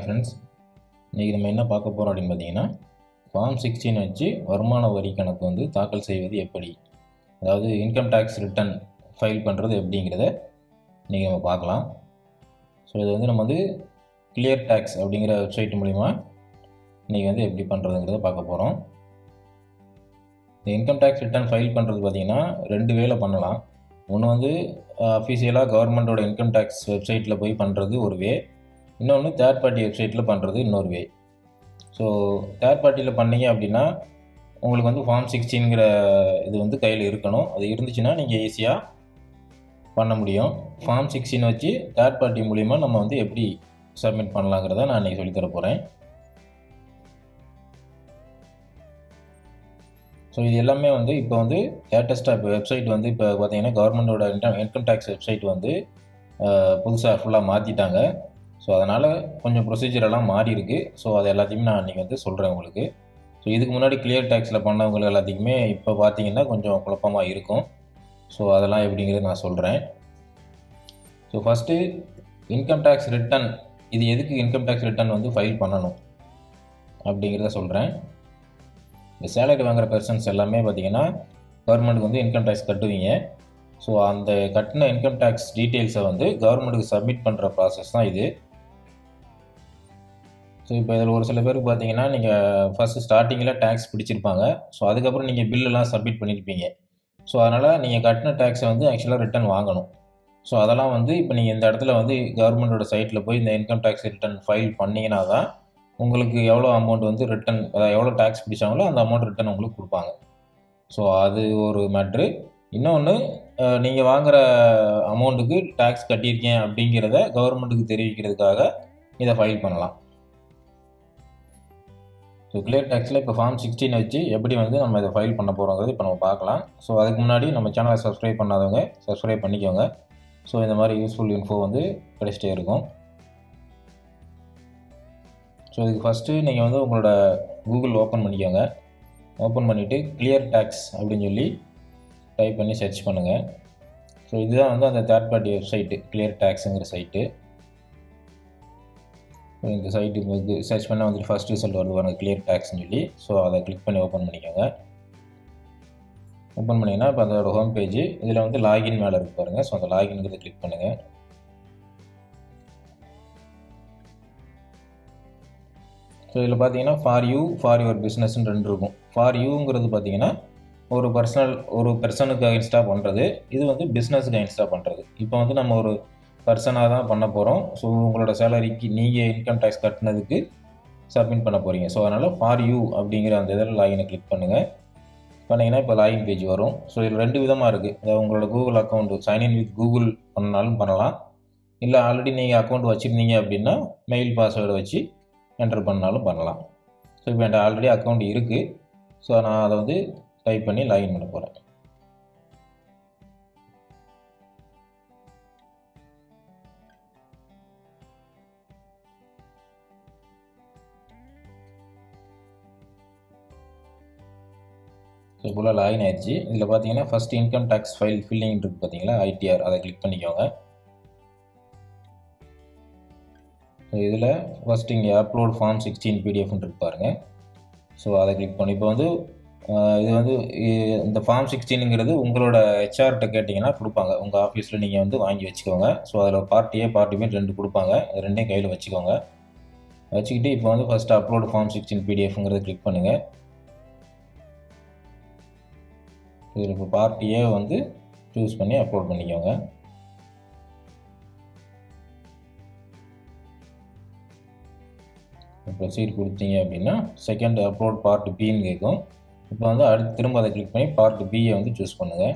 Friends, இன்றைக்கி நம்ம என்ன பார்க்க போகிறோம் அப்படின்னு பார்த்தீங்கன்னா, ஃபார்ம் 16 வச்சு வருமான வரி கணக்கு வந்து தாக்கல் செய்வது எப்படி, அதாவது இன்கம் டேக்ஸ் ரிட்டர்ன் ஃபைல் பண்ணுறது எப்படிங்கிறத இன்றைக்கி நம்ம பார்க்கலாம். ஸோ இது வந்து நம்ம வந்து கிளியர் டேக்ஸ் அப்படிங்கிற வெப்சைட் மூலிமா இன்றைக்கி வந்து எப்படி பண்ணுறதுங்கிறத பார்க்க போகிறோம். இந்த இன்கம் டேக்ஸ் ரிட்டர்ன் ஃபைல் பண்ணுறது பார்த்திங்கன்னா 2 வேல பண்ணலாம். ஒன்று வந்து அஃபீஷியலாக கவர்மெண்ட்டோட இன்கம் டேக்ஸ் வெப்சைட்டில் போய் பண்ணுறது ஒரு வே, இன்னொன்று தேர்ட் பார்ட்டி வெப்சைட்டில் பண்ணுறது இன்னொரு வே. ஸோ தேர்ட் பார்ட்டியில் பண்ணிங்க அப்படின்னா உங்களுக்கு வந்து ஃபார்ம் 16ங்கிற இது வந்து கையில் இருக்கணும். அது இருந்துச்சுன்னா நீங்கள் ஈஸியாக பண்ண முடியும். ஃபார்ம் 16 வச்சு தேர்ட் பார்ட்டி மூலிமா நம்ம வந்து எப்படி சப்மிட் பண்ணலாங்கிறத நான் இன்றைக்கி சொல்லித்தர போகிறேன். ஸோ இது எல்லாமே வந்து இப்போ வந்து லேட்டஸ்ட்டாக இப்போ வெப்சைட் வந்து இப்போ பார்த்தீங்கன்னா கவர்மெண்ட்டோட இன்கம் டேக்ஸ் வெப்சைட் வந்து புதுசாக ஃபுல்லாக மாற்றிட்டாங்க. ஸோ அதனால் கொஞ்சம் ப்ரொசீஜரெல்லாம் மாறி இருக்குது. ஸோ அது எல்லாத்தையுமே நான் இன்றைக்கி வந்து சொல்கிறேன் உங்களுக்கு. ஸோ இதுக்கு முன்னாடி கிளியர் டேக்ஸில் பண்ணவங்க எல்லாத்துக்குமே இப்போ பார்த்தீங்கன்னா கொஞ்சம் குழப்பமாக இருக்கும். ஸோ அதெல்லாம் எப்படிங்கிறது நான் சொல்கிறேன். So first income tax return, இது எதுக்கு இன்கம் டேக்ஸ் ரிட்டர்ன் வந்து ஃபைல் பண்ணணும் அப்படிங்கிறத சொல்கிறேன். இந்த சேலரி வாங்குகிற பர்சன்ஸ் எல்லாமே பார்த்திங்கன்னா கவர்மெண்ட்டுக்கு வந்து இன்கம் டேக்ஸ் கட்டுவீங்க. ஸோ அந்த கட்டின இன்கம் டேக்ஸ் டீட்டெயில்ஸை வந்து கவர்மெண்ட்டுக்கு சப்மிட் பண்ணுற ப்ராசஸ் தான் இது. ஸோ இப்போ இதில் ஒரு சில பேருக்கு பார்த்தீங்கன்னா நீங்கள் ஃபஸ்ட்டு ஸ்டார்டிங்கில் டேக்ஸ் பிடிச்சிருப்பாங்க. ஸோ அதுக்கப்புறம் நீங்கள் பில்லெல்லாம் சப்மிட் பண்ணியிருப்பீங்க. ஸோ அதனால் நீங்கள் கட்டின டேக்ஸை வந்து ஆக்சுவலாக ரிட்டர்ன் வாங்கணும். ஸோ அதெல்லாம் வந்து இப்போ நீங்கள் இந்த இடத்துல வந்து கவர்மெண்ட்டோட சைட்டில் போய் இந்த இன்கம் டேக்ஸ் ரிட்டர்ன் ஃபைல் பண்ணிங்கன்னா தான் உங்களுக்கு எவ்வளோ அமௌண்ட் வந்து ரிட்டர்ன், அதாவது எவ்வளோ டேக்ஸ் பிடிச்சாங்களோ அந்த அமௌண்ட் ரிட்டர்ன் உங்களுக்கு கொடுப்பாங்க. ஸோ அது ஒரு மேட்ரு. இன்னொன்று, நீங்கள் வாங்குகிற அமௌண்ட்டுக்கு டேக்ஸ் கட்டியிருக்கேன் அப்படிங்கிறத கவர்மெண்ட்டுக்கு தெரிவிக்கிறதுக்காக இதை ஃபைல் பண்ணலாம். ஸோ கிளியர் டேக்ஸில் இப்போ ஃபார்ம் 16 வச்சு எப்படி வந்து நம்ம இதை ஃபைல் பண்ண போகிறோங்கிறது இப்போ நம்ம பார்க்கலாம். ஸோ அதுக்கு முன்னாடி நம்ம சேனலை சப்ஸ்கிரைப் பண்ணாதவங்க சப்ஸ்கிரைப் பண்ணிக்கோங்க. ஸோ இந்த மாதிரி யூஸ்ஃபுல் இன்ஃபோ வந்து கிடைச்சிட்டே இருக்கும். ஸோ இதுக்கு ஃபஸ்ட்டு நீங்கள் வந்து உங்களோட கூகுள் ஓப்பன் பண்ணிக்கோங்க. ஓப்பன் பண்ணிவிட்டு கிளியர் டேக்ஸ் அப்படின்னு சொல்லி டைப் பண்ணி சர்ச் பண்ணுங்கள். ஸோ இதுதான் வந்து அந்த தேர்ட் பார்ட்டி வெப்சைட்டு, கிளியர் டேக்ஸுங்கிற சைட்டு. இந்த சைட்டு வந்து சர்ச் பண்ணால் வந்துட்டு ஃபஸ்ட் ரிசல்ட் வருது பாருங்கள், கிளியர் டேக்ஸ்னு சொல்லி. ஸோ அதை கிளிக் பண்ணி ஓப்பன் பண்ணிக்கோங்க. ஓப்பன் பண்ணிங்கன்னா இப்போ அதோட ஹோம் பேஜ், இதில் வந்து லாகின் மேலே இருக்கு பாருங்கள். ஸோ அந்த லாகின்ங்கிறத கிளிக் பண்ணுங்கள். ஸோ இதில் பார்த்தீங்கன்னா ஃபார் யூ, ஃபார் யுவர் பிஸ்னஸ்ன்னு 2 இருக்கும். ஃபார் யூங்கிறது பார்த்தீங்கன்னா ஒரு பர்சனுக்கு அகைன்ஸ்டாக பண்ணுறது, இது வந்து பிஸ்னஸுக்கு அகைன்ஸ்டாக பண்ணுறது. இப்போ வந்து நம்ம ஒரு பர்சனாக தான் பண்ண போகிறோம். ஸோ உங்களோட சேலரிக்கு நீங்கள் இன்கம் டேக்ஸ் கட்டினதுக்கு சப்மிட் பண்ண போகிறீங்க. ஸோ அதனால் ஃபார் யூ அப்படிங்கிற அந்த இதில் லாகினை கிளிக் பண்ணுங்கள். பண்ணிங்கன்னா இப்போ லாகின் பேஜ் வரும். ஸோ இதில் 2 விதமாக இருக்குது. அதாவது உங்களோட Google account sign in with Google பண்ணாலும் பண்ணலாம், இல்லை ஆல்ரெடி நீங்கள் அக்கௌண்ட் வச்சுருந்தீங்க அப்படின்னா மெயில் பாஸ்வேர்டு வச்சு என்டர் பண்ணாலும் பண்ணலாம். ஸோ இப்போ என்கிட்ட ஆல்ரெடி அக்கௌண்ட் இருக்குது. ஸோ நான் அதை வந்து டைப் பண்ணி லாகின் பண்ண போகிறேன். ஸோ இப்போ லாகின் ஆயிடுச்சு. இதில் பார்த்தீங்கன்னா first income tax file filling இருக்குது பார்த்தீங்களா, ITR, அதை கிளிக் பண்ணிக்கோங்க. ஸோ இதில் ஃபஸ்ட்டு இங்கே அப்லோட் ஃபார்ம் 16 PDF இருக்கு பாருங்கள். ஸோ அதை கிளிக் பண்ணி இப்போ வந்து இது வந்து இந்த ஃபார்ம் 16ங்கிறது உங்களோட ஹெச்ஆர்கிட்ட கேட்டிங்கன்னா கொடுப்பாங்க. உங்கள் ஆஃபீஸில் நீங்கள் வந்து வாங்கி வச்சுக்கோங்க. ஸோ அதில் பார்ட் A பார்ட் B 2 கொடுப்பாங்க. அது 2 கையில் வச்சுக்கோங்க. வச்சுக்கிட்டு இப்போ வந்து ஃபஸ்ட்டு அப்லோட் ஃபார்ம் 16 PDFங்கிறத கிளிக் பண்ணுங்கள். இதில் இப்போ பார்ட் A வந்து சூஸ் பண்ணி அப்லோட் பண்ணிக்கோங்க. ப்ரொசீட் கொடுத்தீங்க அப்படின்னா செகண்ட் அப்லோட் பார்ட் Bன்னு கேட்கும். இப்போ வந்து அடுத்து திரும்ப அதை கிளிக் பண்ணி பார்ட் Bயை வந்து சூஸ் பண்ணுங்கள்.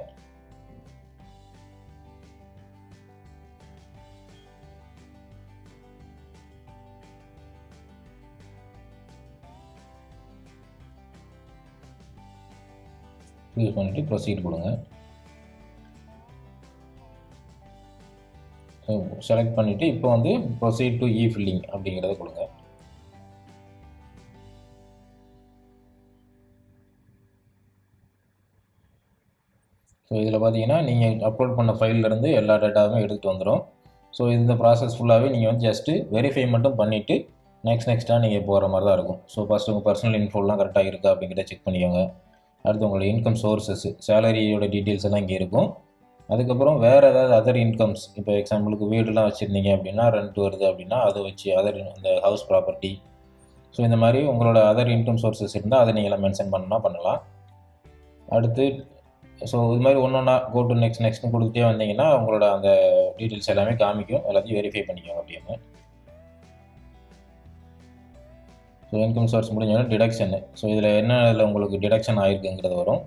சூஸ் பண்ணிவிட்டு ப்ரொசீட் கொடுங்க. ஸோ செலக்ட் பண்ணிவிட்டு இப்போ வந்து ப்ரொசீட் டு ஃபில்லிங் அப்படிங்கிறத கொடுங்க. ஸோ இதில் பார்த்தீங்கன்னா நீங்கள் அப்லோட் பண்ண ஃபைல்லேருந்து எல்லா டேட்டாவுமே எடுத்துகிட்டு வந்துடும். ஸோ இந்த ப்ராசஸ் ஃபுல்லாகவே நீங்கள் வந்து ஜஸ்ட்டு வெரிஃபை மட்டும் பண்ணிவிட்டு நெக்ஸ்ட்டாக நீங்கள் போகிற மாதிரி தான் இருக்கும். ஸோ ஃபஸ்ட்டு உங்கள் பர்சனல் இன்ஃபோலாம் கரெக்டாக இருக்கா அப்படிங்கிறத செக் பண்ணிக்கோங்க. அடுத்து உங்களோட இன்கம் சோர்ஸஸ், சேலரியோட டீட்டெயில்ஸ் எல்லாம் இங்கே இருக்கும். அதுக்கப்புறம் வேறு ஏதாவது அதர் இன்கம்ஸ், இப்போ எக்ஸாம்பிளுக்கு வீடுலாம் வச்சுருந்தீங்க அப்படின்னா, ரெண்ட் வருது அப்படின்னா அதை வச்சு அந்த ஹவுஸ் ப்ராப்பர்ட்டி, ஸோ இந்த மாதிரி உங்களோட அதர் இன்கம் சோர்ஸஸ் இருந்தால் அதை நீங்களாம் மென்ஷன் பண்ணலாம். அடுத்து ஸோ இது மாதிரி ஒன்றா கோ டு நெக்ஸ்ட்னு கொடுத்துட்டே வந்தீங்கன்னா உங்களோட அந்த டீட்டெயில்ஸ் எல்லாமே காமிக்கும். எல்லாத்தையும் வெரிஃபை பண்ணிக்கோங்க அப்படின்னு. ஸோ இன்கம் சோர்ஸ் முடிஞ்சோன்னா டிடக்ஷனு. ஸோ இதில் உங்களுக்கு டிடக்ஷன் ஆகிருக்குங்கிறது வரும்.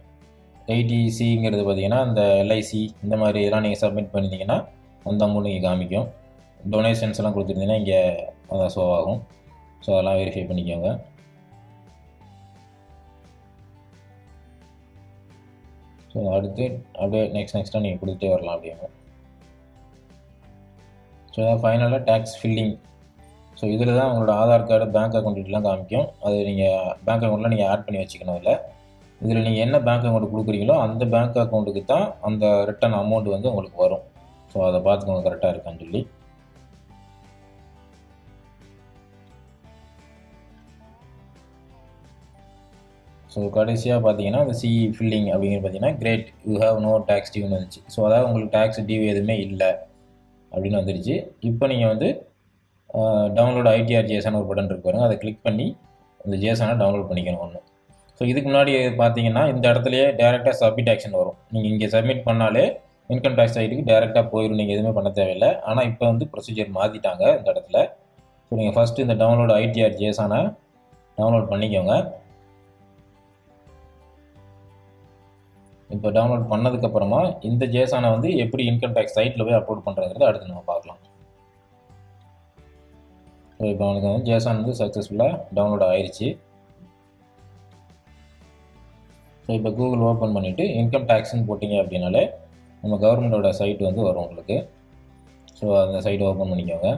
80C பார்த்தீங்கன்னா இந்த LIC இந்த மாதிரி இதெல்லாம் நீங்கள் சப்மிட் பண்ணியிருந்தீங்கன்னா அந்த அமௌண்ட் இங்கே காமிக்கும். டொனேஷன்ஸ் எல்லாம் கொடுத்துருந்தீங்கன்னா இங்கே அதான் ஷோ ஆகும். ஸோ அதெல்லாம் வெரிஃபை பண்ணிக்கோங்க. ஸோ அடுத்து அப்படியே நெக்ஸ்ட்டாக நீங்கள் கொடுத்துட்டே வரலாம் அப்படிங்க. ஸோ அதான் ஃபைனலாக டேக்ஸ் ஃபில்லிங். ஸோ இதில் தான் உங்களோட ஆதார் கார்டு, பேங்க் அக்கௌண்ட் டீட்டெயிலாம் காமிக்கும். அது நீங்கள் பேங்க் அக்கௌண்ட்டில் நீங்கள் ஆட் பண்ணி வச்சுக்கணும். இதில் நீங்கள் என்ன பேங்க் அக்கௌண்ட் கொடுக்குறீங்களோ அந்த பேங்க் அக்கௌண்ட்டுக்கு தான் அந்த ரிட்டர்ன் அமௌண்ட் வந்து உங்களுக்கு வரும். ஸோ அதை பார்த்துக்கோங்க கரெக்டாக இருக்கான்னு சொல்லி. ஸோ கடைசியாக பார்த்தீங்கன்னா இந்த CE ஃபில்லிங் அப்படிங்கிறது பார்த்தீங்கன்னா great, you have no tax டியூன்னு வந்துச்சு. ஸோ அதாவது உங்களுக்கு டேக்ஸ் டியூ எதுவுமே இல்லை அப்படின்னு வந்துடுச்சு. இப்போ நீங்கள் வந்து டவுன்லோட் ITR JSON ஒரு பட்டன் இருக்கு பாருங்க, அதை கிளிக் பண்ணி அந்த JSON டவுன்லோட் பண்ணிக்கணும் ஒன்று. ஸோ இதுக்கு முன்னாடி பார்த்தீங்கன்னா இந்த இடத்துலையே டேரெக்டாக சப்மிட் ஆக்ஷன் வரும். நீங்கள் இங்கே சப்மிட் பண்ணாலே இன்கம் டேக்ஸ் சைட்டுக்கு டேரெக்டாக போயிடும், நீங்கள் எதுவுமே பண்ண தேவையில்லை. ஆனால் இப்போ வந்து ப்ரொசீஜர் மாற்றிட்டாங்க இந்த இடத்துல. ஸோ நீங்கள் ஃபஸ்ட்டு இந்த டவுன்லோட் ITR JSON டவுன்லோட் பண்ணிக்கோங்க. இப்போ டவுன்லோட் பண்ணதுக்கப்புறமா இந்த JSON வந்து எப்படி இன்கம் டேக்ஸ் சைட்டில் போய் அப்லோட் பண்ணுறதுங்கிறத அடுத்து நம்ம பார்க்கலாம். ஸோ இப்போ அவனுக்கு வந்து JSON வந்து சக்ஸஸ்ஃபுல்லாக டவுன்லோட் ஆயிடுச்சு. ஸோ இப்போ கூகுள் ஓப்பன் பண்ணிவிட்டு இன்கம் டேக்ஸ்ன்னு போட்டிங்க அப்படின்னாலே நம்ம கவர்மெண்ட்டோட சைட் வந்து வரும் உங்களுக்கு. ஸோ அந்த சைட்டை ஓப்பன் பண்ணிக்கோங்க.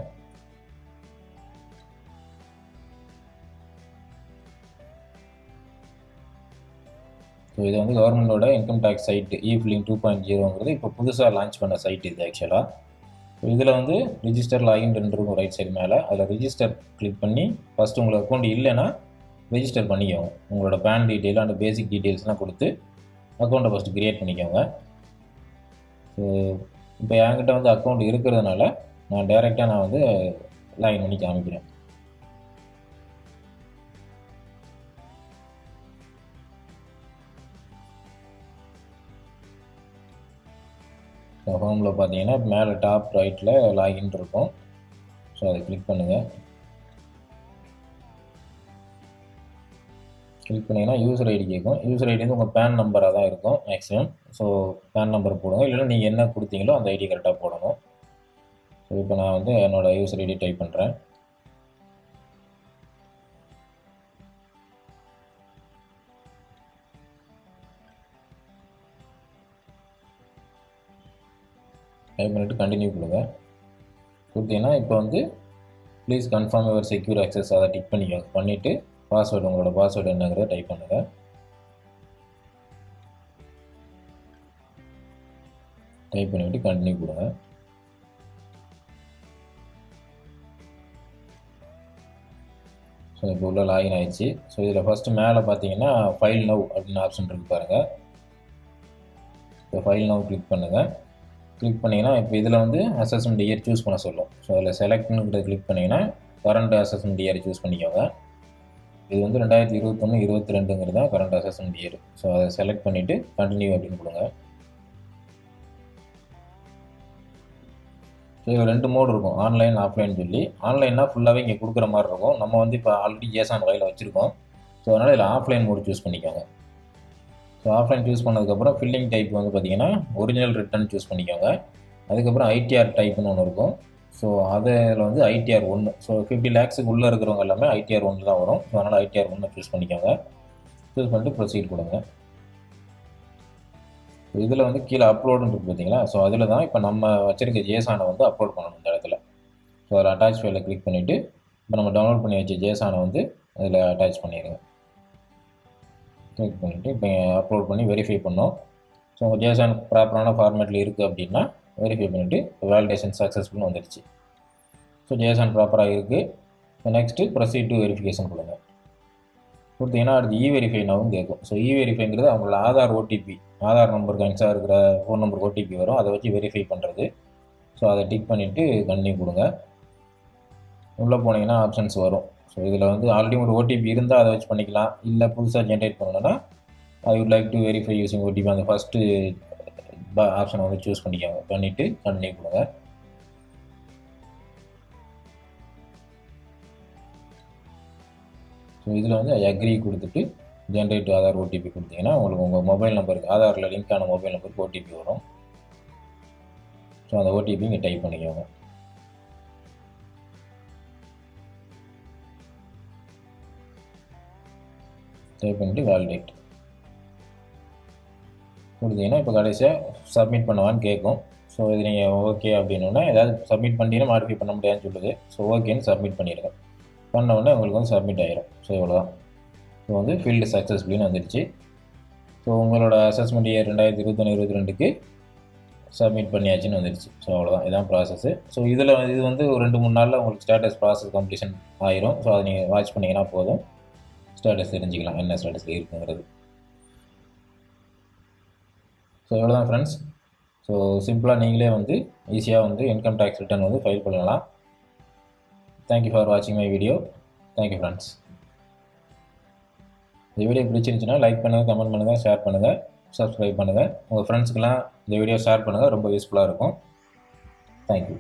ஸோ இது வந்து கவர்மெண்ட்டோட இன்கம் டேக்ஸ் சைட்டு E-Filing 2.0ங்கிறது இப்போ புதுசாக லான்ச் பண்ண சைட் இது ஆக்சுவலாக. ஸோ இதில் வந்து ரிஜிஸ்டர் லாகின் இருக்கும் ரைட் சைடு மேலே. அதில் ரிஜிஸ்டர் கிளிக் பண்ணி ஃபஸ்ட்டு உங்களுக்கு அக்கௌண்ட் இல்லைன்னா ரெஜிஸ்டர் பண்ணிக்கோங்க. உங்களோட பேன் டீட்டெயில் அண்ட் பேசிக் டீட்டெயில்ஸ்லாம் கொடுத்து அக்கௌண்ட்டை ஃபஸ்ட்டு க்ரியேட் பண்ணிக்கோங்க. ஸோ இப்போ என்கிட்ட வந்து அக்கௌண்ட் இருக்கிறதுனால நான் டைரெக்டாக வந்து லாகின் பண்ணி காமிக்கிறேன். ஸோ ஹோமில் பார்த்தீங்கன்னா மேலே டாப் ரைட்டில் லாகின் இருக்கும். ஸோ அதை கிளிக் பண்ணுங்கள். கிளிக் பண்ணிங்கன்னா யூசர் ஐடி கேட்கும். யூசர் ஐடி வந்து உங்கள் பேன் நம்பராக தான் இருக்கும் மேக்ஸிமம். ஸோ பேன் நம்பர் போடுங்க, இல்லைன்னா நீங்கள் என்ன கொடுத்தீங்களோ அந்த ஐடி கரெக்டாக போடணும். ஸோ இப்போ நான் வந்து என்னோடய யூசர் ஐடி டைப் பண்ணுறேன். டைப் பண்ணிவிட்டு கண்டினியூ கொடுங்க. கொடுத்தீங்கன்னா இப்போ வந்து please confirm your secure access அதை டிக் பண்ணிக்கோங்க. பண்ணிவிட்டு பாஸ்வேர்டு, உங்களோட பாஸ்வேர்டு என்னங்கிறத டைப் பண்ணுங்கள். டைப் பண்ணிவிட்டு கண்டினியூ கொடுங்க. ஸோ இப்போ உள்ள லாகின் ஆயிடுச்சு. ஸோ இதில் ஃபஸ்ட்டு மேலே பார்த்தீங்கன்னா ஃபைல் நவ் அப்படின்னு ஆப்ஷன் இருக்குது பாருங்கள். இப்போ ஃபைல் நவ் கிளிக் பண்ணுங்கள். கிளிக் பண்ணிங்கன்னா இப்போ இதில் வந்து அசஸ்மெண்ட் இயர் சூஸ் பண்ண சொல்லும். ஸோ அதில் செலக்ட்னுங்கிறத கிளிக் பண்ணிங்கன்னா கரண்ட் அசஸ்மெண்ட் இயர் சூஸ் பண்ணிக்கோங்க. இது வந்து 2021-22 தான் கரண்ட் அசஸ்மெண்ட் இயர். ஸோ அதை செலக்ட் பண்ணிவிட்டு கண்டினியூ அப்படின்னு கொடுங்க. ஸோ இது 2 மோடு இருக்கும், ஆன்லைன் ஆஃப்லைன் சொல்லி. ஆன்லைன்னா ஃபுல்லாகவே இங்கே கொடுக்குற மாதிரி இருக்கும். நம்ம வந்து இப்போ ஆல்ரெடி JSON கையில் வச்சுருக்கோம். ஸோ அதனால் இதில் ஆஃப்லைன் மோடு சூஸ் பண்ணிக்கோங்க. ஸோ ஆஃப்லைன் சூஸ் பண்ணதுக்கப்புறம் ஃபில்லிங் டைப் வந்து பார்த்திங்கன்னா ஒரிஜினல் ரிட்டர்ன் சூஸ் பண்ணிக்கோங்க. அதுக்கப்புறம் ITR டைப்னு ஒன்று இருக்கும். ஸோ அதில் வந்து ITR 1. ஸோ 50 lakhs உள்ளே இருக்கிறவங்க எல்லாமே ITR 1 தான் வரும். ஸோ அதனால் ITR 1 சூஸ் பண்ணிக்கோங்க. சூஸ் பண்ணிட்டு ப்ரொசீட் கொடுங்க. ஸோ இதில் வந்து கீழே அப்லோடுன்னு இருக்குது பார்த்தீங்களா. ஸோ அதில் தான் இப்போ நம்ம வச்சுருக்க JSON வந்து அப்லோட் பண்ணணும் இந்த இடத்துல. ஸோ அதில் அட்டாச் ஃபைலை கிளிக் பண்ணிவிட்டு இப்போ நம்ம டவுன்லோட் பண்ணி வச்ச JSON வந்து அதில் அட்டாச் பண்ணிடுங்க. கிளிக் பண்ணிவிட்டு இப்போ அப்லோட் பண்ணி வெரிஃபை பண்ணோம். ஸோ உங்கள் JSON ப்ராப்பரான ஃபார்மேட்டில் இருக்குது அப்படின்னா வெரிஃபை பண்ணிவிட்டு வேலிடேஷன் சக்ஸஸ்ஃபுல்னு வந்துடுச்சு. ஸோ JSON ப்ராப்பராக இருக்குது. நெக்ஸ்ட்டு ப்ரொசீட் டு வெரிஃபிகேஷன் கொடுங்க. கொடுத்தீங்கன்னா அடுத்து வெரிஃபை நவும் கேட்கும். ஸோ வெரிஃபைங்கிறது அவங்களோட ஆதார் ஓடிபி, ஆதார் நம்பர் கனெக்டாக இருக்கிற ஃபோன் நம்பர் ஓடிபி வரும், அதை வச்சு வெரிஃபை பண்ணுறது. ஸோ அதை டிக் பண்ணிவிட்டு கண்டினியூ கொடுங்க. உள்ளே போனீங்கன்னா ஆப்ஷன்ஸ் வரும். ஸோ இதில் வந்து ஆல்ரெடி ஒரு ஓடிபி இருந்தால் அதை வச்சு பண்ணிக்கலாம். இல்லை புதுசாக ஜென்ரேட் பண்ணணுன்னா I would like to verify using OTP அந்த ஃபஸ்ட்டு ஆப்ஷனை வந்து சூஸ் பண்ணிக்கோங்க. பண்ணிவிட்டு கண்டினியூ கொடுங்க. ஸோ இதில் வந்து அக்ரி கொடுத்துட்டு ஜென்ரேட் ஆதார் ஓடிபி கொடுத்தீங்கன்னா உங்களுக்கு உங்கள் மொபைல் நம்பருக்கு, ஆதாரில் லிங்கான மொபைல் நம்பருக்கு ஓடிபி வரும். ஸோ அந்த ஓடிபி இங்கே டைப் பண்ணிக்கோங்க. டைப் பண்ணிட்டு வேலிடேட் கொடுத்தீங்கன்னா இப்போ கடைசியாக சப்மிட் பண்ணவான்னு கேட்கும். ஸோ இது நீங்கள் ஓகே அப்படின்னா ஏதாவது சப்மிட் பண்ணிட்டீங்கன்னா மாடிஃபை பண்ண முடியாதுன்னு சொல்லுது. ஸோ ஓகேன்னு சப்மிட் பண்ணிடுங்க. பண்ண உடனே உங்களுக்கு வந்து சப்மிட் ஆகிடும். ஸோ இவ்வளோதான். ஸோ வந்து ஃபீல்டு சக்ஸஸ்ஃபுல்லின்னு வந்துடுச்சு. ஸோ உங்களோட அசஸ்மெண்ட் இயர் 2021-22க்கு சப்மிட் பண்ணியாச்சுன்னு வந்துடுச்சு. ஸோ அவ்வளோதான், இதுதான் ப்ராசஸ்ஸு. ஸோ இதில் இது வந்து ஒரு 2-3 நாளில் உங்களுக்கு ஸ்டேட்டஸ் ப்ராசஸ் கம்ப்ளீஷன் ஆயிரும். ஸோ அதை நீங்கள் வாட்ச் பண்ணிங்கன்னா போதும், ஸ்டேட்டஸ் தெரிஞ்சுக்கலாம் என்ன ஸ்டேட்டஸில் இருக்குங்கிறது. ஸோ இவ்வளோதான் ஃப்ரெண்ட்ஸ். ஸோ சிம்பிளாக நீங்களே வந்து ஈஸியாக வந்து இன்கம் டேக்ஸ் ரிட்டர்ன் வந்து ஃபைல் பண்ணலாம். தேங்க்யூ ஃபார் வாட்சிங் மை வீடியோ. Thank you friends. இந்த வீடியோ பிடிச்சிருந்துச்சுன்னா லைக் பண்ணுங்கள், கமெண்ட் பண்ணுங்கள், ஷேர் பண்ணுங்கள், சப்ஸ்கிரைப் பண்ணுங்கள். உங்கள் ஃப்ரெண்ட்ஸ்க்கெலாம் இந்த வீடியோ ஷேர் பண்ணுங்கள், ரொம்ப யூஸ்ஃபுல்லாக இருக்கும். தேங்க்யூ.